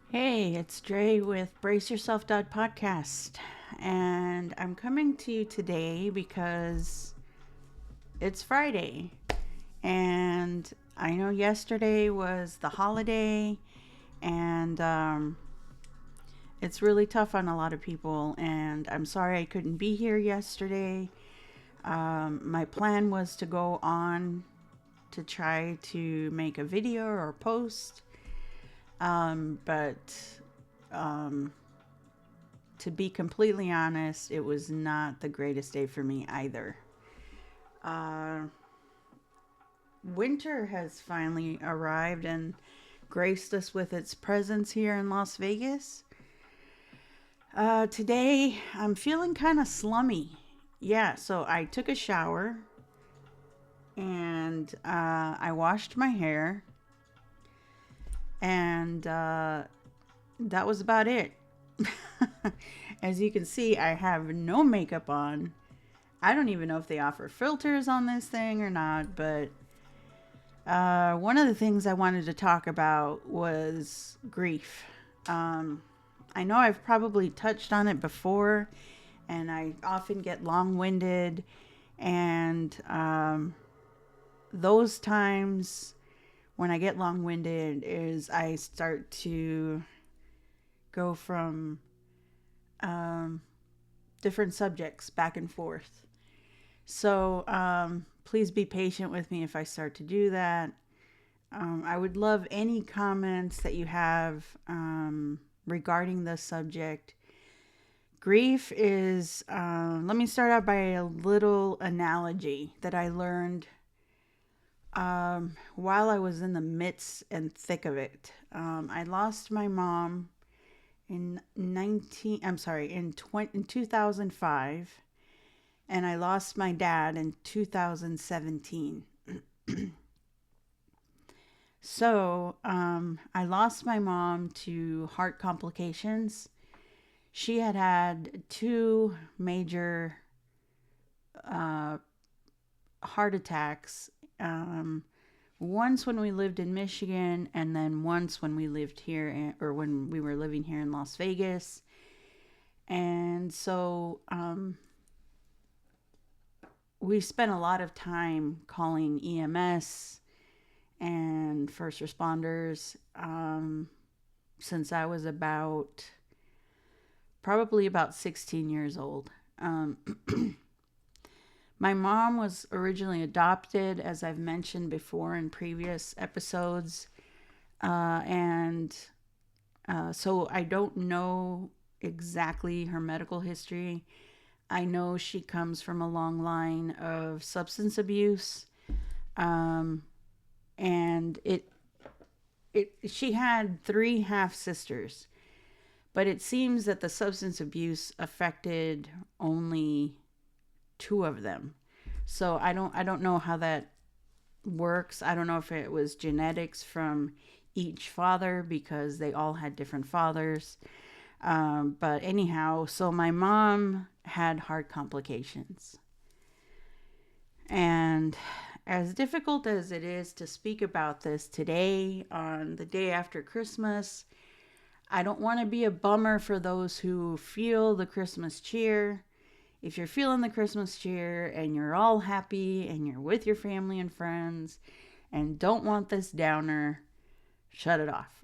Hey, it's Dre with Yourself.Podcast. And I'm coming to you today because it's Friday. And I know yesterday was the holiday, and it's really tough on a lot of people. And I'm sorry I couldn't be here yesterday. My plan was to go on to try to make a video or post. But to be completely honest, it was not the greatest day for me either. Uh, Winter has finally arrived and graced us with its presence here in Las Vegas. Today, I'm feeling kind of slummy. Yeah, so I took a shower and I washed my hair, and that was about it. As you can see, I have no makeup on. I don't even know if they offer filters on this thing or not, but one of the things I wanted to talk about was grief. I know I've probably touched on it before, and I often get long winded, and those times when I get long winded is I start to go from different subjects back and forth. So please be patient with me if I start to do that. I would love any comments that you have regarding this subject. Grief is, let me start out by a little analogy that I learned while I was in the midst and thick of it. I lost my mom in 2005, and I lost my dad in 2017. So, I lost my mom to heart complications. She had two major heart attacks. Once when we lived in Michigan, and then once when we lived here, or when we were living here in Las Vegas. And so we spent a lot of time calling EMS and first responders since I was probably about 16 years old. My mom was originally adopted, as I've mentioned before in previous episodes. And so I don't know exactly her medical history. I know she comes from a long line of substance abuse. And she had three half sisters, but it seems that the substance abuse affected only two of them. So I don't know how that works. I don't know if it was genetics from each father because they all had different fathers. But anyhow, so my mom had heart complications. And as difficult as it is to speak about this today, on the day after Christmas, I don't want to be a bummer for those who feel the Christmas cheer. If you're feeling the Christmas cheer and you're all happy and you're with your family and friends and don't want this downer, shut it off.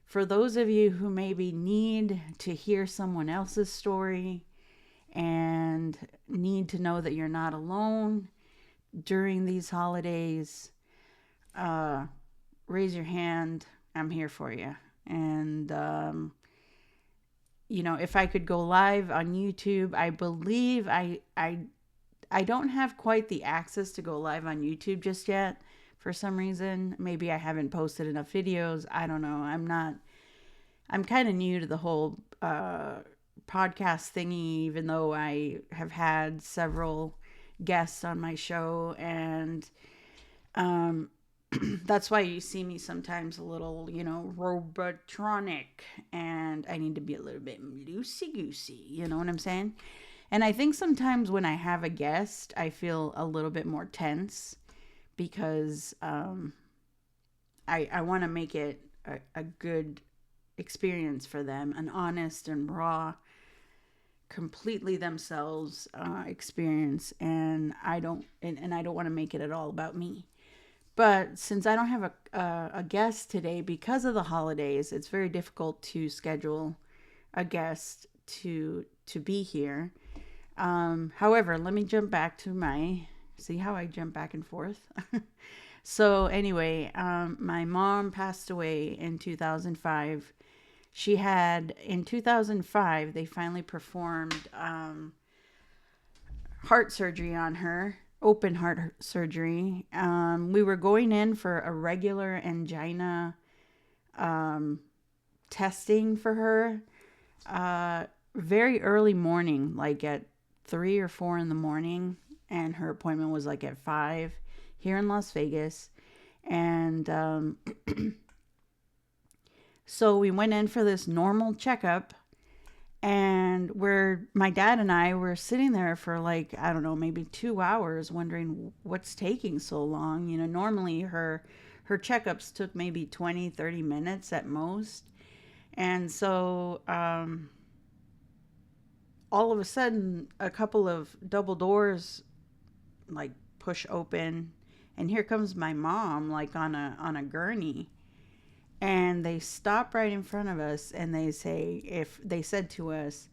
For those of you who maybe need to hear someone else's story and need to know that you're not alone during these holidays, raise your hand. I'm here for you. And if I could go live on YouTube, I believe I don't have quite the access to go live on YouTube just yet for some reason. Maybe I haven't posted enough videos. I don't know. I'm kind of new to the whole podcast thingy, even though I have had several guests on my show, and that's why you see me sometimes a little, robotronic, and I need to be a little bit loosey-goosey, you know what I'm saying? And I think sometimes when I have a guest, I feel a little bit more tense because I want to make it a good experience for them, an honest and raw, completely themselves experience. And I don't want to make it at all about me. But since I don't have a guest today because of the holidays, it's very difficult to schedule a guest to be here. However, let me jump back to see how I jump back and forth. So anyway, my mom passed away in 2005. In 2005, they finally performed heart surgery on her, open heart surgery. We were going in for a regular angina testing for her very early morning, like at 3 or 4 in the morning. And her appointment was like at 5 here in Las Vegas. And so we went in for this normal checkup. And my dad and I were sitting there for like, I don't know, maybe 2 hours wondering what's taking so long. You know, normally her checkups took maybe 20, 30 minutes at most. And so all of a sudden, a couple of double doors like push open. And here comes my mom, like on a gurney. And they stop right in front of us and they said to us,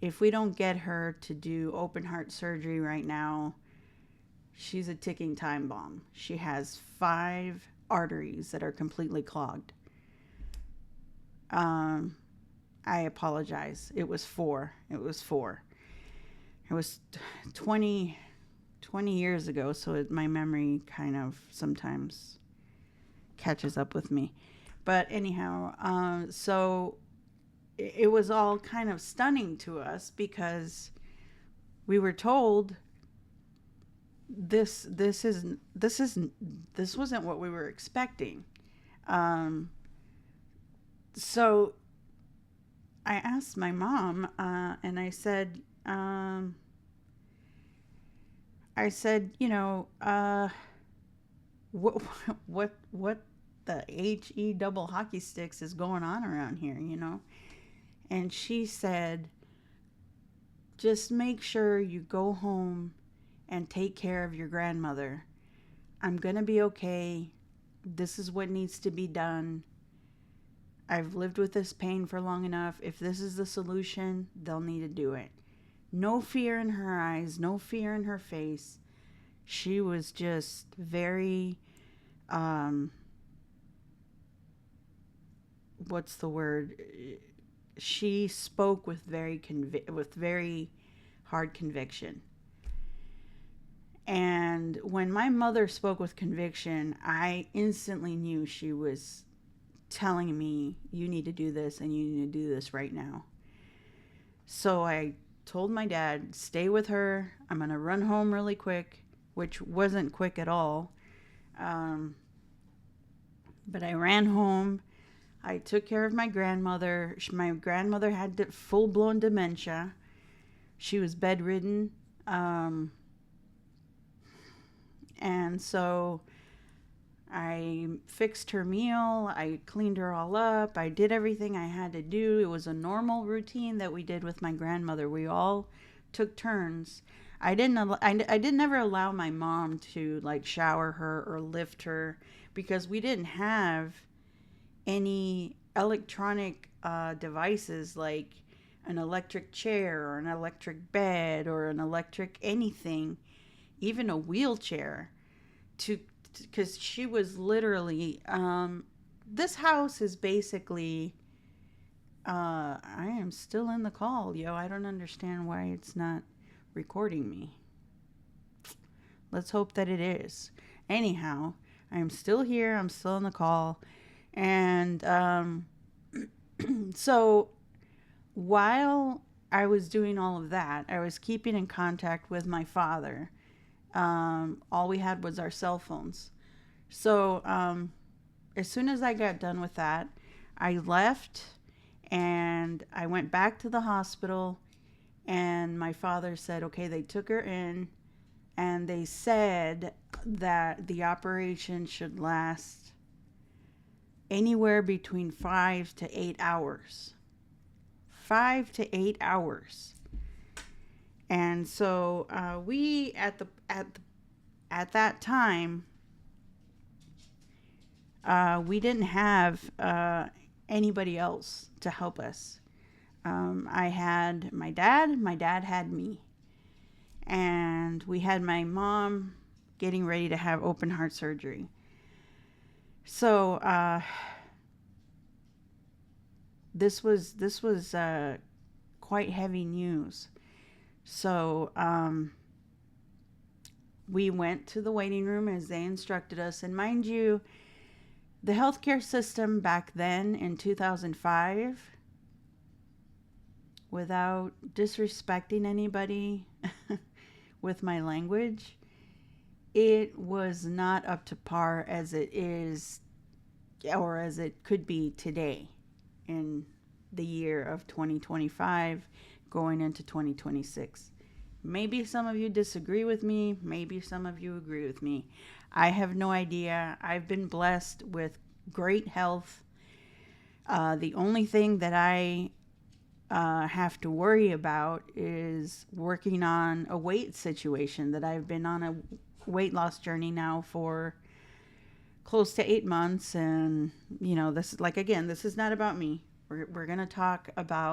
if we don't get her to do open heart surgery right now, she's a ticking time bomb. She has 5 arteries that are completely clogged. I apologize. It was 4. It was 20 years ago, so my memory kind of sometimes catches up with me. But anyhow, so it was all kind of stunning to us because we were told this wasn't what we were expecting. So I asked my mom, and I said, you know, what the HE double hockey sticks is going on around here, you know? And she said, just make sure you go home and take care of your grandmother. I'm going to be okay. This is what needs to be done. I've lived with this pain for long enough. If this is the solution, they'll need to do it. No fear in her eyes, no fear in her face. She was just very, what's the word? She spoke with very hard conviction. And when my mother spoke with conviction, I instantly knew she was telling me, you need to do this and you need to do this right now. So I told my dad, stay with her. I'm going to run home really quick, which wasn't quick at all. But I ran home. I took care of my grandmother. My grandmother had full-blown dementia. She was bedridden. And so I fixed her meal. I cleaned her all up. I did everything I had to do. It was a normal routine that we did with my grandmother. We all took turns. I didn't ever allow my mom to like shower her or lift her because we didn't have any electronic devices like an electric chair or an electric bed or an electric anything, even a wheelchair, because she was literally this house is basically I am still in the call, yo. I don't understand why it's not recording me. Let's hope that it is. Anyhow, I am still here. I'm still in the call. And so while I was doing all of that, I was keeping in contact with my father. All we had was our cell phones. So as soon as I got done with that, I left and I went back to the hospital. And my father said, okay, they took her in and they said that the operation should last anywhere between 5 to 8 hours. 5 to 8 hours. And so we at that time we didn't have anybody else to help us. I had my dad. My dad had me, and we had my mom getting ready to have open heart surgery. So this was quite heavy news. So we went to the waiting room as they instructed us. And mind you, the healthcare system back then in 2005, without disrespecting anybody with my language, it was not up to par as it is or as it could be today in the year of 2025 going into 2026. Maybe some of you disagree with me. Maybe some of you agree with me. I have no idea. I've been blessed with great health. The only thing that I have to worry about is working on a weight situation that I've been on a weight loss journey now for close to 8 months. And, this, like, again, this is not about me. We're going to talk about